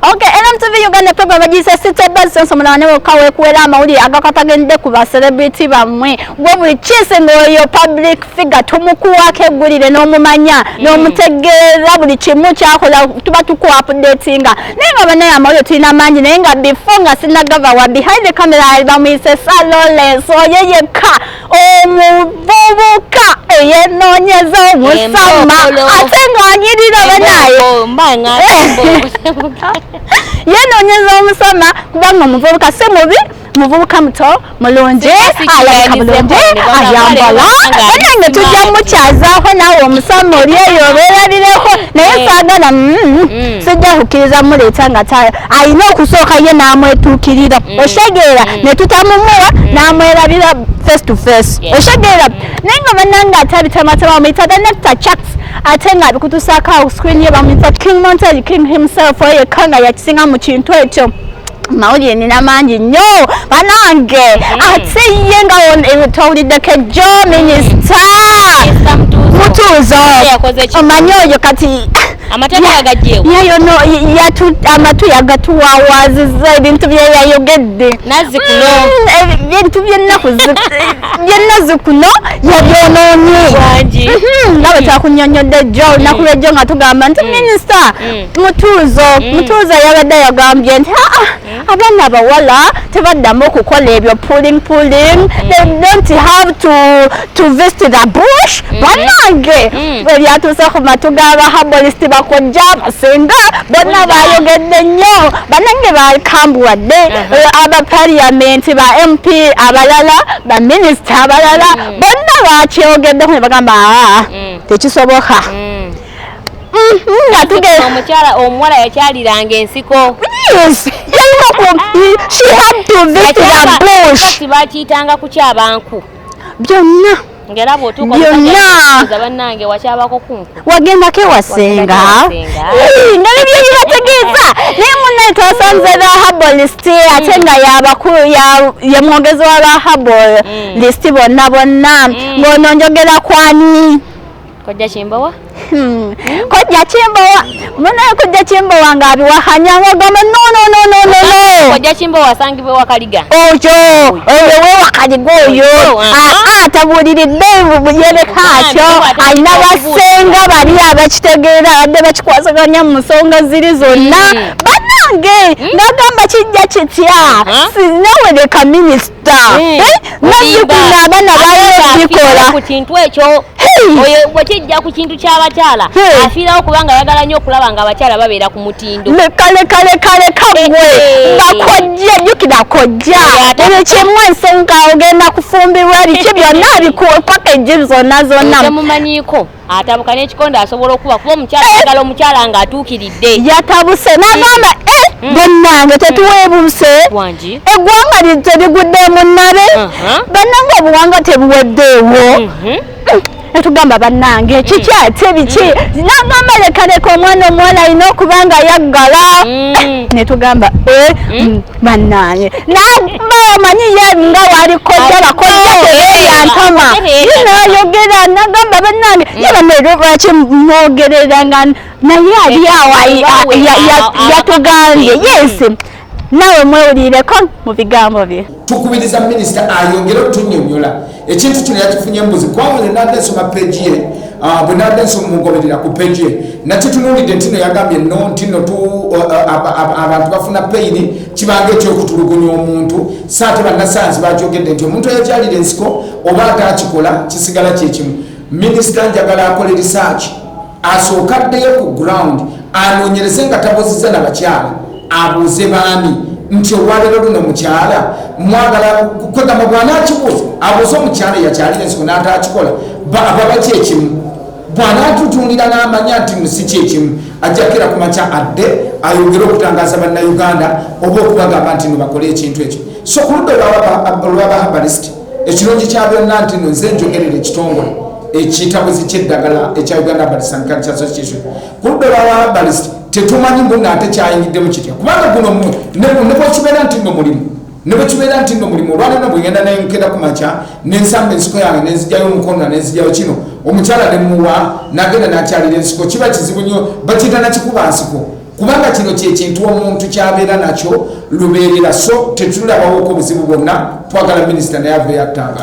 Okay, NMTV Uganda program agise site base so mwana ne kawe kwera amawuli agakatagende ku ba celebrity bamwe gwe buli chise ngoyo public figure tumuku wake gulire no mumanya no mutegera buli chimu kyakola tuba tuku updatinga nenga bane amawuli tulina manji nenga before nga sinagava wa behind the camera album ise salole so yeyeka omuvubuka yenonyeza omusama atenga anyirira banaye mbanga yenonyeza omusama kubanga omuvubuka se mubi muvubuka muto mulungi alabika bulungi ayambala banange tujja mukyazaho nawe omusama oli eyo obeerarireko naye saagala sijja kukkiriza muleeta nga alina okusooka ye n'amwetuukirira oshegeera ne tutamumuwa n'amwerabira face to face oshegeera naye nga bannange ate abitamatama bamuyita the nectar chucks ate nga abikutusaako awo screen ye bamuyita King Montage King himself oyo yekka nga yakisinga mu kintu ekyo mawulire nina mangi nnyo banange ate ye nga towuliddeko ejjo minisita mutuuzo omanyi oyo kati yayo amatu yagatuwawaziza ebintu byeyayogedde ebintu byennaku zikuno yabyonoonye nga bwe twakunnyonnyodde jjo olunaku lwejjo nga tugamba nti minisita mutuuzo yabadde yagambye nti abaana abawala tebaddamu okukola ebyo pulling they don't have to visit the bush banange ebyatuuse ku matu g'abahabolisiti bakojja abasinga bonna bayogedde nnyo banange bakambuwadde abapaliyamenti ba MP abalala baminisita abalala bonna bakyogeddeku ne bagamba tekisoboka omuwala yakyaliranga ensiko she had to visit the bush bakiyitanga ku kyabanku byonna ngera bw'otuuka bannange wakyabako kunku wagendako ewasenga nabibyo byebategeeza naye munnaye twasanze bahabolisiti ate nga yamwogezi wa bahabolisiti bonna ng'ono njogera kwani Kojja Kimbowa? Kojja Kimbowa. Munaye Kojja Kimbowa nga abiwahanya ng'agamba no. Kojja Kimbowa asangibwa Wakaliga. Oyo we Wakaliga oyo. Atabuuliridde buyereka atyo. Alina basenga bali abakitegeera badde bakikwasaganya mu nsonga ziri zonna. Banange n'agamba kijja kitya. Sinaweleka minisita. Nazzikuno abaana baayobikola. Ku kintu ekyo oyo bwekijja ku kintu ky'abakyala afiirawo kubanga ayagala nnyo okulaba nga abakyala babeera ku mutindo lekaleka gwe bakojja jjukira kojja ebyo kimu ensonga ogenda kufumbirwa biki byonna bikupakeji zonna temumanyiiko atabuka n'ekikondo asobola okuba kuba omukyala ayagala omukyala nga atuukiridde yatabuse n'agamba bannange tetuweebuse eggwanga teriguddemu nnabe bannange obuwanga tebuweddeewo netugamba bannange kiki ate biki nagamba lekaleka omwana omuwala alina okuba nga yaggala netugamba bannange nagamba omanyi ye nga wali kojja bakojja tebeeyantama yinayogera nagamba bannange ye bano lwaki mwogerera nga naye ali awo yatugambye yesi nawe mwewulireko mu bigambo bye tukubiriza minisita ayongere otunyonyola ekintu kino yakifunye embuzi kwawule nadde nsoma peji ye bwe nadde nsoma mugoberera ku peji ye nakitunuulidde ntino yagambye no ntino abantu bafuna peyini kibanga ekyokutulugunya omuntu saate bannasayansi bakyogedde nti omuntu eyakyalira ensiko oba ataakikola kisigala kyekimu minisita njagala akole research asooka addeyo ku ground anoonyereze nga tabuzizza nabakyala abuuze baami nti olwaleero luno mukyala mwagala kwegamba bw'anaakibuuza abuuze omukyala yakyalira ensiko n'ataakikola baba kyekimu bw'anaatutuulira n'amanya nti musi kyekimu ajjakira ku makya adde ayongere okutangaza bannayuganda oba okubagamba nti no bakole ekintu ekyo so ku ludda olw'abahabarisiti ekirungi kya byonna nti no nze njogerera ekitongole ekiyitabuzi ky'eddagala ekya Uganda Herbal and Culture Association ku ludda olw'abahabarisiti tetumanyi mbona ate kyayingiddemu kitya kubanga guno ne bwekibeera nti no mulimu olwaleero bwegenda nayokera ku makya nensamba ensiko yange nenzijjayo omukono nenzijjayo kino omukyala nemuwa nagenda nakyalira ensiko kiba kizibu nnyo bakiyita nakikuba nsiko kubanga kino kyekintu omuntu kyabeera nakyo lubeerera so tetulabawo ko obuzibu bwonna twagala minisita naye ave yattanga